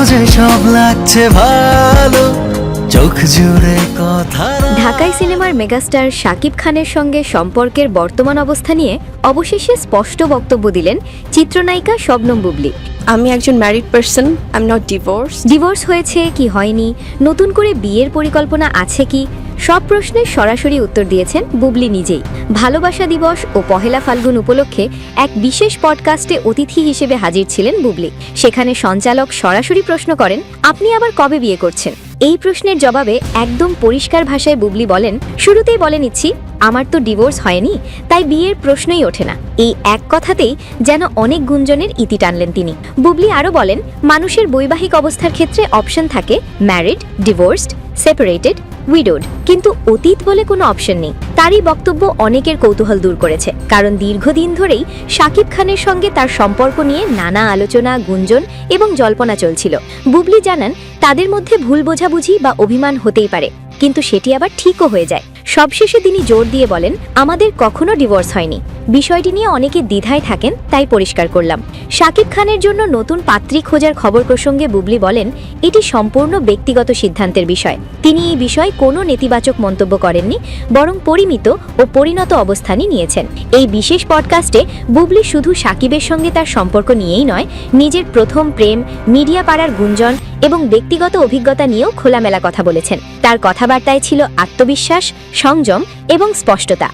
যে সব লাগছে ভালো, চোখ জুড়ে কথা। ঢাকাই সিনেমার মেগাস্টার শাকিব খানের সঙ্গে সম্পর্কের বর্তমান অবস্থা নিয়ে অবশেষে স্পষ্ট বক্তব্য দিলেন চিত্রনায়িকা শবনম বুবলী। আমি একজন married person, I am not divorce. Divorce হয়েছে কি হয়নি, নতুন করে বিয়ের পরিকল্পনা আছে কি, সব প্রশ্নের সরাসরি উত্তর দিয়েছেন বুবলী নিজেই। ভালোবাসা দিবস ও পহেলা ফাল্গুন উপলক্ষে এক বিশেষ পডকাস্টে অতিথি হিসেবে হাজির ছিলেন বুবলী। সেখানে সঞ্চালক সরাসরি প্রশ্ন করেন, আপনি আবার কবে বিয়ে করছেন? এই প্রশ্নের জবাবে একদম পরিষ্কার ভাষায় বুবলী বলেন, শুরুতেই বলে নিচ্ছি আমার তো ডিভোর্স হয়নি, তাই বিয়ের প্রশ্নই ওঠে না। এই এক কথাতেই যেন অনেক গুঞ্জনের ইতি টানলেন তিনি। বুবলী আরও বলেন, মানুষের বৈবাহিক অবস্থার ক্ষেত্রে অপশন থাকে ম্যারিড, ডিভোর্সড, সেপারেটেড, উইডোড, কিন্তু অতীত বলে কোনো অপশন নেই। তারই বক্তব্য অনেকের কৌতূহল দূর করেছে, কারণ দীর্ঘদিন ধরেই শাকিব খানের সঙ্গে তার সম্পর্ক নিয়ে নানা আলোচনা, গুঞ্জন এবং জল্পনা চলছিল। বুবলী জানান, তাদের মধ্যে ভুল বোঝাবুঝি বা অভিমান হতেই পারে, কিন্তু সেটি আবার ঠিকও হয়ে যায়। সবশেষে তিনি জোর দিয়ে বলেন, আমাদের কখনো ডিভোর্স হয়নি। বিষয়টি নিয়ে অনেকে দ্বিধায় থাকেন, তাই পরিষ্কার করলাম। শাকিব খানের জন্য নতুন পাত্রী খোঁজার খবর প্রসঙ্গে বুবলী বলেন, এটি সম্পূর্ণ ব্যক্তিগত সিদ্ধান্তের বিষয়। তিনি এই বিষয়ে কোনো নেতিবাচক মন্তব্য করেননি, বরং পরিমিত ও পরিণত অবস্থানই নিয়েছেন। এই বিশেষ পডকাস্টে বুবলী শুধু শাকিবের সঙ্গে তার সম্পর্ক নিয়েই নয়, নিজের প্রথম প্রেম, মিডিয়া পাড়ার গুঞ্জন এবং ব্যক্তিগত অভিজ্ঞতা নিয়েও খোলামেলা কথা বলেছেন। তার কথাবার্তায় ছিল আত্মবিশ্বাস, সংযম এবং স্পষ্টতা।